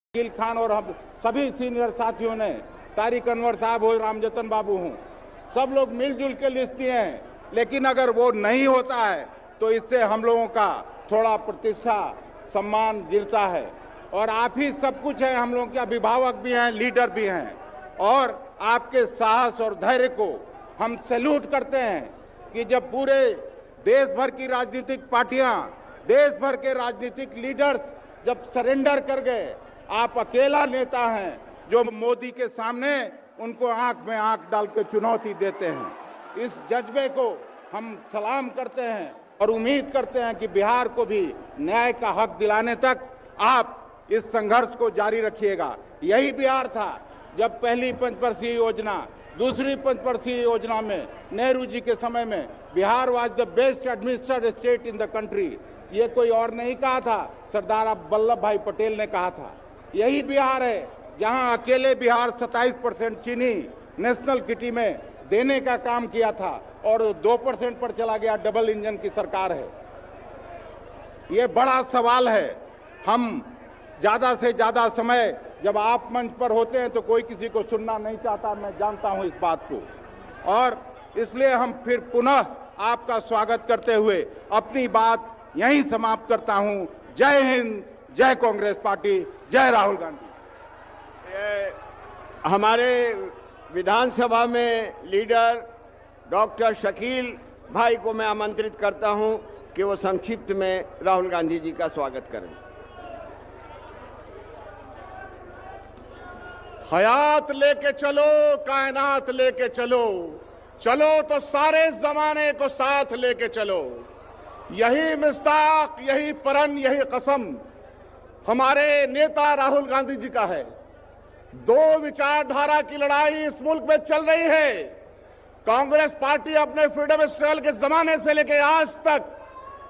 वकील खान और हम सभी सीनियर साथियों ने, तारिक अनवर साहब हो, रामजतन बाबू हों, सब लोग मिलजुल के लिस्ट दिए हैं। लेकिन अगर वो नहीं होता है तो इससे हम लोगों का थोड़ा प्रतिष्ठा सम्मान गिरता है। और आप ही सब कुछ है, हम लोगों के अभिभावक भी हैं, लीडर भी हैं, और आपके साहस और धैर्य को हम सैल्यूट करते हैं कि जब पूरे देश भर की राजनीतिक पार्टियां, देश भर के राजनीतिक लीडर्स जब सरेंडर कर गए, आप अकेला नेता हैं जो मोदी के सामने उनको आंख में आंख डाल के चुनौती देते हैं। इस जज्बे को हम सलाम करते हैं और उम्मीद करते हैं कि बिहार को भी न्याय का हक दिलाने तक आप इस संघर्ष को जारी रखिएगा। यही बिहार था जब पहली पंचवर्षीय योजना, दूसरी पंचवर्षीय योजना में नेहरू जी के समय में Bihar was the best administrated state in the country. ये कोई और नहीं कहा था, सरदार वल्लभ भाई पटेल ने कहा था। यही बिहार है जहां अकेले बिहार 27% चीनी नेशनल किटी में देने का काम किया था और 2% पर चला गया। डबल इंजन की सरकार है। ये बड़ा सवाल है। हम ज्यादा से ज्यादा समय जब आप मंच पर होते हैं तो कोई किसी को सुनना नहीं चाहता, मैं जानता हूं इस बात को, और इसलिए हम फिर पुनः आपका स्वागत करते हुए अपनी बात यहीं समाप्त करता हूं। जय हिंद, जय कांग्रेस पार्टी, जय राहुल गांधी। हमारे विधानसभा में लीडर डॉक्टर शकील भाई को मैं आमंत्रित करता हूं कि वो संक्षिप्त में राहुल गांधी जी का स्वागत करें। हयात लेके चलो, कायनात लेके चलो, चलो तो सारे जमाने को साथ लेके चलो। यही मिस्ताक, यही परन, यही कसम हमारे नेता राहुल गांधी जी का है। दो विचारधारा की लड़ाई इस मुल्क में चल रही है। कांग्रेस पार्टी अपने फ्रीडम स्ट्रगल के जमाने से लेकर आज तक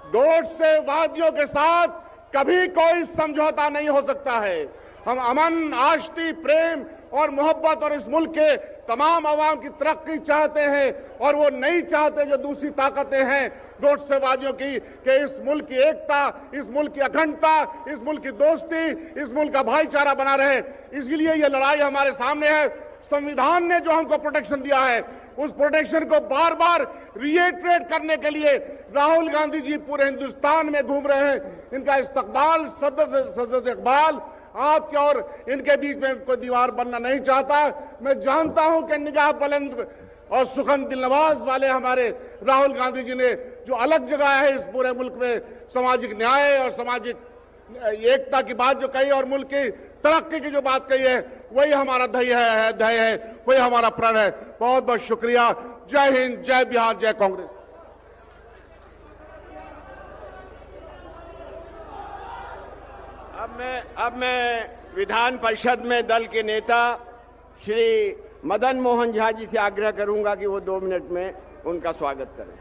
गोडसेवादियों के साथ कभी कोई समझौता नहीं हो सकता है। हम अमन, आष्टी, प्रेम और मोहब्बत और इस मुल्क के तमाम अवाम की तरक्की चाहते हैं, और वो नहीं चाहते जो दूसरी ताकतें हैं गोडसेवादियों की, कि इस मुल्क की एकता, इस मुल्क की अखंडता, इस मुल्क की दोस्ती, इस मुल्क का भाईचारा बना रहे। इसलिए ये लड़ाई हमारे सामने है। संविधान ने जो हमको प्रोटेक्शन दिया है, उस प्रोटेक्शन को बार बार रिएट्रेट करने के लिए राहुल गांधी जी पूरे हिंदुस्तान में घूम रहे हैं। इनका इस्तकबाल, सदर इकबाल आपके और इनके बीच में कोई दीवार बनना नहीं चाहता। मैं जानता हूं कि निगाह बुलंद और सुखन दिलनवाज वाले हमारे राहुल गांधी जी ने जो अलग जगह है इस पूरे मुल्क में सामाजिक न्याय और सामाजिक एकता की बात जो कही और मुल्क की तरक्की की जो बात कही है, वही हमारा ध्येय है, वही हमारा प्रण है। बहुत बहुत शुक्रिया। जय हिंद, जय बिहार, जय कांग्रेस। अब मैं विधान परिषद में दल के नेता श्री मदन मोहन झा जी से आग्रह करूंगा कि वो 2 मिनट में उनका स्वागत करें।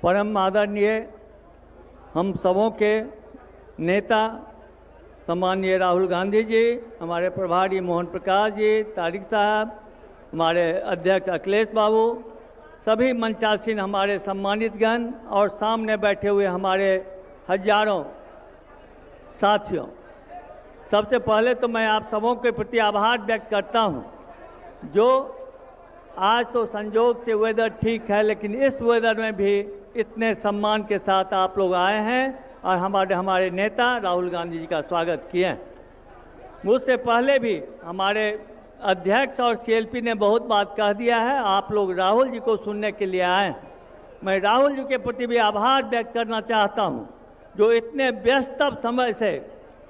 परम आदरणीय हम सबों के नेता सम्माननीय राहुल गांधी जी, हमारे प्रभारी मोहन प्रकाश जी, तारिक साहब, हमारे अध्यक्ष अखिलेश बाबू, सभी मंचासीन हमारे सम्मानित गण और सामने बैठे हुए हमारे हजारों साथियों, सबसे पहले तो मैं आप सबों के प्रति आभार व्यक्त करता हूं। जो आज तो संजोग से वेदर ठीक है, लेकिन इस वेदर में भी इतने सम्मान के साथ आप लोग आए हैं और हमारे नेता राहुल गांधी जी का स्वागत किए। मुझसे पहले भी हमारे अध्यक्ष और सीएलपी ने बहुत बात कह दिया है। आप लोग राहुल जी को सुनने के लिए आए। मैं राहुल जी के प्रति भी आभार व्यक्त करना चाहता हूं, जो इतने व्यस्त समय से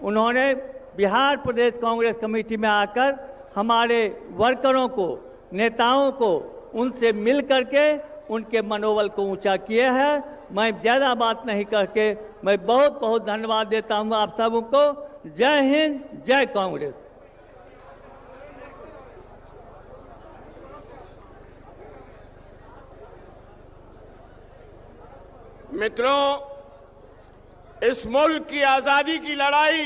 उन्होंने बिहार प्रदेश कांग्रेस कमेटी में आकर हमारे वर्करों को, नेताओं को उनसे मिल करके उनके मनोबल को ऊंचा किए हैं। मैं ज़्यादा बात नहीं करके मैं बहुत बहुत धन्यवाद देता हूं आप सबको। जय हिंद, जय कांग्रेस। मित्रों, इस मुल्क की आजादी की लड़ाई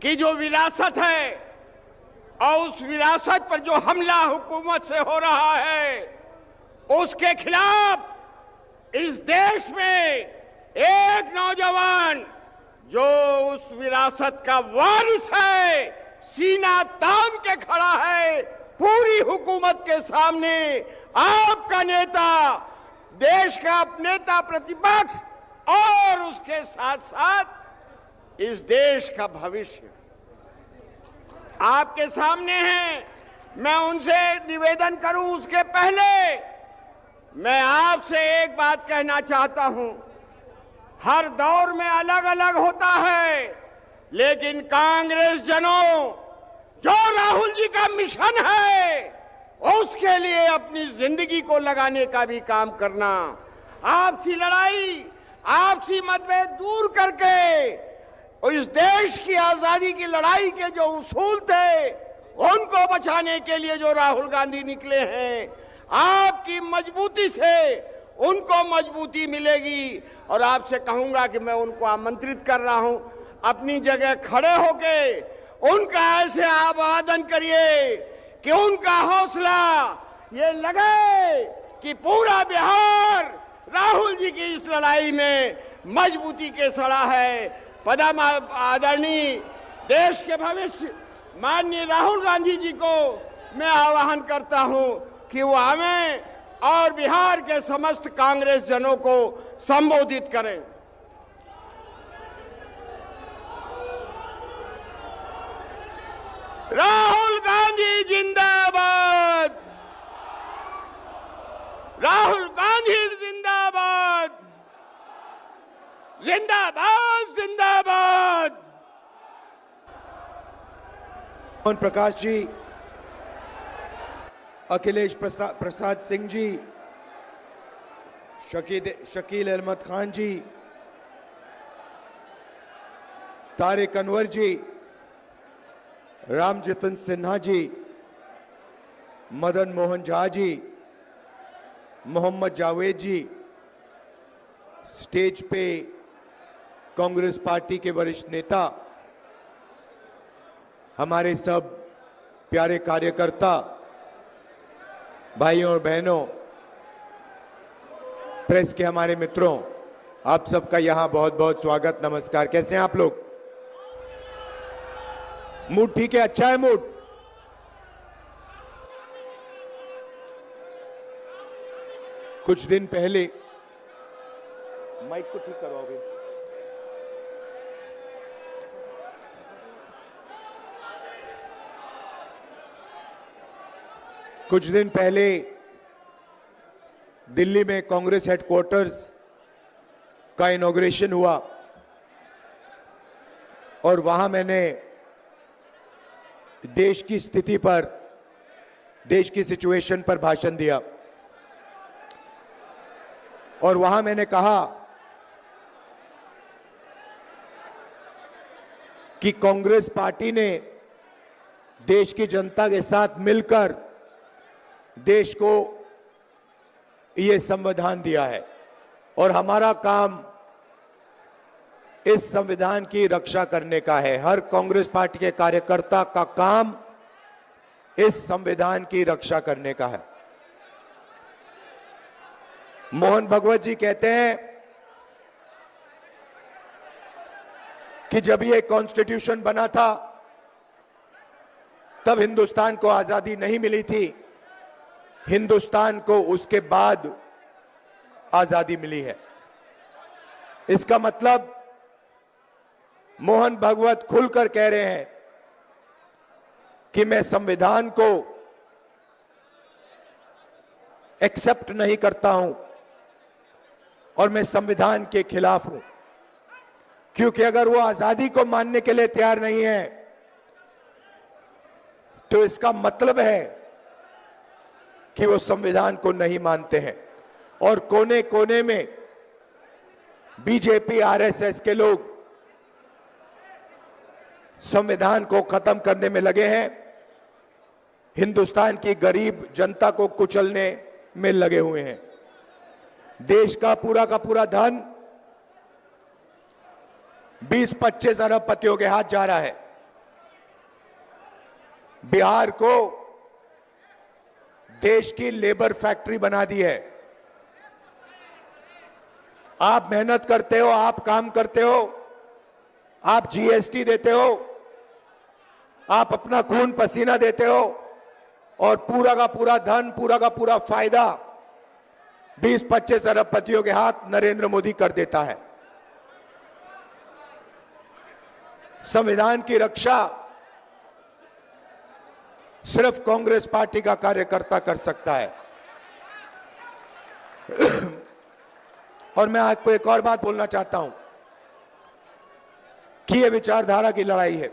की जो विरासत है और उस विरासत पर जो हमला हुकूमत से हो रहा है, उसके खिलाफ इस देश में एक नौजवान जो उस विरासत का वारिस है, सीना तान के खड़ा है पूरी हुकूमत के सामने। आपका नेता, देश का नेता प्रतिपक्ष और उसके साथ साथ इस देश का भविष्य आपके सामने है। मैं उनसे निवेदन करूं उसके पहले मैं आपसे एक बात कहना चाहता हूं। हर दौर में अलग अलग होता है, लेकिन कांग्रेस जनों, जो राहुल जी का मिशन है उसके लिए अपनी जिंदगी को लगाने का भी काम करना, आपसी लड़ाई, आपसी मतभेद दूर करके इस देश की आजादी की लड़ाई के जो उसूल थे उनको बचाने के लिए जो राहुल गांधी निकले हैं, आपकी मजबूती से उनको मजबूती मिलेगी। और आपसे कहूंगा कि मैं उनको आमंत्रित कर रहा हूं, अपनी जगह खड़े होके उनका ऐसे आवादन करिए कि उनका हौसला ये लगे कि पूरा बिहार राहुल जी की इस लड़ाई में मजबूती के सड़ा है। पदम आदरणीय देश के भविष्य माननीय राहुल गांधी जी को मैं आह्वान करता हूं कि वो हमें और बिहार के समस्त कांग्रेस जनों को संबोधित करें। राहुल गांधी जिंदाबाद, राहुल गांधी जिंदाबाद, जिंदाबाद जिंदाबाद। मोहन प्रकाश जी, अखिलेश प्रसाद सिंह जी, शकील अहमद खान जी, तारिक अनवर जी, रामजतन सिन्हा जी, मदन मोहन झा जी, मोहम्मद जावेद जी, स्टेज पे कांग्रेस पार्टी के वरिष्ठ नेता, हमारे सब प्यारे कार्यकर्ता, भाइयों और बहनों, प्रेस के हमारे मित्रों, आप सबका यहां बहुत बहुत स्वागत, नमस्कार। कैसे हैं आप लोग? मूड ठीक है? अच्छा है मूड? कुछ दिन पहले, माइक को ठीक करवाओगे? कुछ दिन पहले दिल्ली में कांग्रेस हेडक्वार्टर्स का इनॉग्रेशन हुआ और वहां मैंने देश की स्थिति पर, देश की सिचुएशन पर भाषण दिया और वहां मैंने कहा कि कांग्रेस पार्टी ने देश की जनता के साथ मिलकर देश को ये संविधान दिया है और हमारा काम इस संविधान की रक्षा करने का है। हर कांग्रेस पार्टी के कार्यकर्ता का काम इस संविधान की रक्षा करने का है। मोहन भगवत जी कहते हैं कि जब ये कॉन्स्टिट्यूशन बना था तब हिंदुस्तान को आजादी नहीं मिली थी, हिंदुस्तान को उसके बाद आजादी मिली है। इसका मतलब मोहन भगवत खुलकर कह रहे हैं कि मैं संविधान को एक्सेप्ट नहीं करता हूं और मैं संविधान के खिलाफ हूं, क्योंकि अगर वो आजादी को मानने के लिए तैयार नहीं है तो इसका मतलब है कि वो संविधान को नहीं मानते हैं। और कोने कोने में बीजेपी आरएसएस के लोग संविधान को खत्म करने में लगे हैं, हिंदुस्तान की गरीब जनता को कुचलने में लगे हुए हैं। देश का पूरा धन 20-25 अरबपतियों के हाथ जा रहा है। बिहार को देश की लेबर फैक्ट्री बना दी है। आप मेहनत करते हो, आप काम करते हो, आप जीएसटी देते हो, आप अपना खून पसीना देते हो और पूरा का पूरा धन, पूरा का पूरा फायदा 20-25 अरबपतियों के हाथ नरेंद्र मोदी कर देता है। संविधान की रक्षा सिर्फ कांग्रेस पार्टी का कार्यकर्ता कर सकता है। और मैं आपको एक और बात बोलना चाहता हूं कि यह विचारधारा की लड़ाई है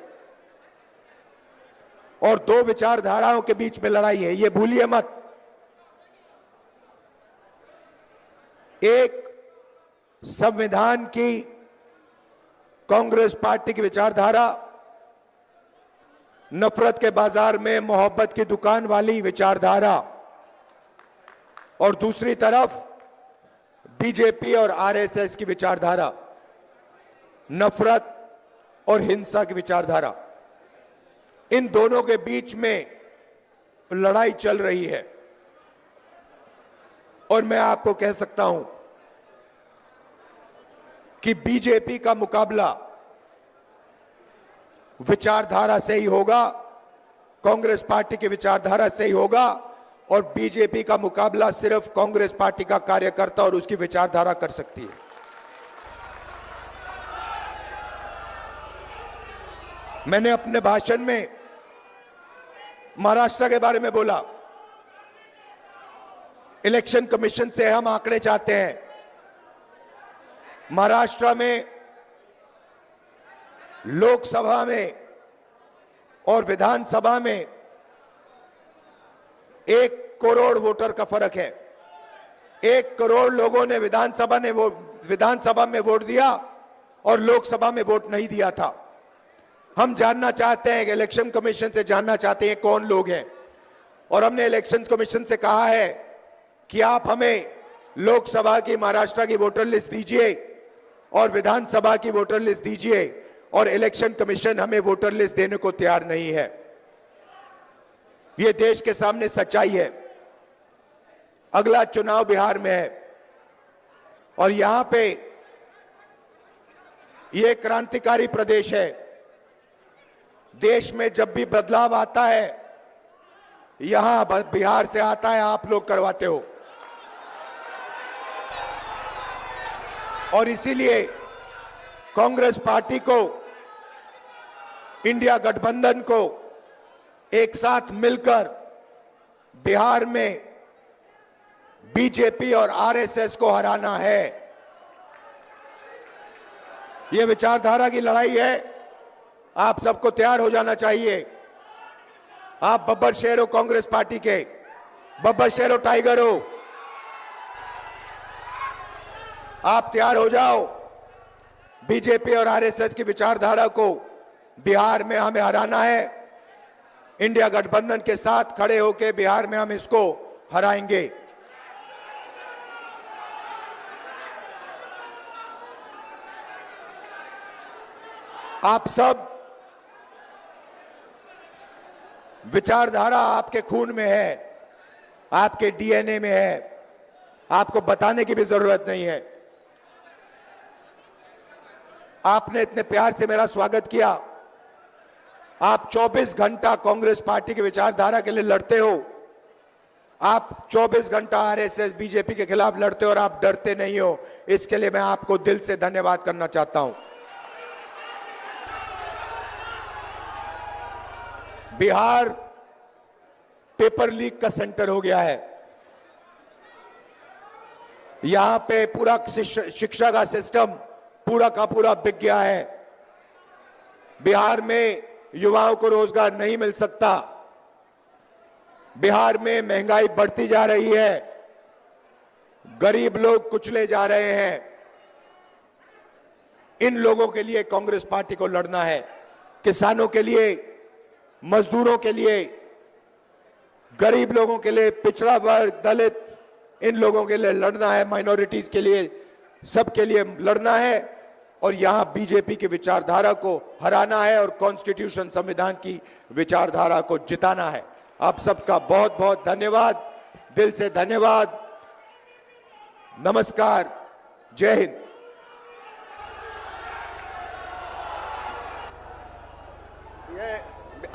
और दो विचारधाराओं के बीच में लड़ाई है, यह भूलिए मत। एक संविधान की कांग्रेस पार्टी की विचारधारा, नफरत के बाजार में मोहब्बत की दुकान वाली विचारधारा, और दूसरी तरफ बीजेपी और आरएसएस की विचारधारा, नफरत और हिंसा की विचारधारा। इन दोनों के बीच में लड़ाई चल रही है और मैं आपको कह सकता हूं कि बीजेपी का मुकाबला विचारधारा से ही होगा, कांग्रेस पार्टी की विचारधारा से ही होगा, और बीजेपी का मुकाबला सिर्फ कांग्रेस पार्टी का कार्यकर्ता और उसकी विचारधारा कर सकती है। मैंने अपने भाषण में महाराष्ट्र के बारे में बोला। इलेक्शन कमीशन से हम आंकड़े चाहते हैं। महाराष्ट्र में लोकसभा में और विधानसभा में 1 करोड़ वोटर का फर्क है। 1 करोड़ लोगों ने विधानसभा में वोट दिया और लोकसभा में वोट नहीं दिया था। हम जानना चाहते हैं कि इलेक्शन कमीशन से जानना चाहते हैं कौन लोग हैं, और हमने इलेक्शन कमीशन से कहा है कि आप हमें लोकसभा की महाराष्ट्र की वोटर लिस्ट दीजिए और विधानसभा की वोटर लिस्ट दीजिए, और इलेक्शन कमीशन हमें वोटर लिस्ट देने को तैयार नहीं है। यह देश के सामने सच्चाई है। अगला चुनाव बिहार में है और यहां पे यह क्रांतिकारी प्रदेश है। देश में जब भी बदलाव आता है यहां बिहार से आता है, आप लोग करवाते हो। और इसीलिए कांग्रेस पार्टी को, इंडिया गठबंधन को एक साथ मिलकर बिहार में बीजेपी और आरएसएस को हराना है। यह विचारधारा की लड़ाई है। आप सबको तैयार हो जाना चाहिए। आप बब्बर शेर हो कांग्रेस पार्टी के, बब्बर शेर हो, टाइगर हो। आप तैयार हो जाओ। बीजेपी और आरएसएस की विचारधारा को बिहार में हमें हराना है। इंडिया गठबंधन के साथ खड़े होकर बिहार में हम इसको हराएंगे। आप सब, विचारधारा आपके खून में है, आपके डीएनए में है, आपको बताने की भी जरूरत नहीं है। आपने इतने प्यार से मेरा स्वागत किया। आप 24 घंटा कांग्रेस पार्टी की विचारधारा के लिए लड़ते हो। आप 24 घंटा आरएसएस बीजेपी के खिलाफ लड़ते हो और आप डरते नहीं हो। इसके लिए मैं आपको दिल से धन्यवाद करना चाहता हूं। बिहार पेपर लीक का सेंटर हो गया है। यहां पे पूरा शिक्षा का सिस्टम पूरा का पूरा बिक गया है। बिहार में युवाओं को रोजगार नहीं मिल सकता। बिहार में महंगाई बढ़ती जा रही है। गरीब लोग कुचले जा रहे हैं। इन लोगों के लिए कांग्रेस पार्टी को लड़ना है। किसानों के लिए, मजदूरों के लिए, गरीब लोगों के लिए, पिछड़ा वर्ग, दलित, इन लोगों के लिए लड़ना है। माइनॉरिटीज के लिए, सबके लिए लड़ना है। और यहां बीजेपी की विचारधारा को हराना है और कॉन्स्टिट्यूशन, संविधान की विचारधारा को जिताना है। आप सबका बहुत बहुत धन्यवाद, दिल से धन्यवाद। नमस्कार। जय हिंद।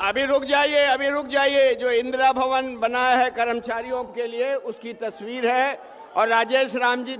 अभी रुक जाइए। जो इंदिरा भवन बना है कर्मचारियों के लिए, उसकी तस्वीर है और राजेश राम जी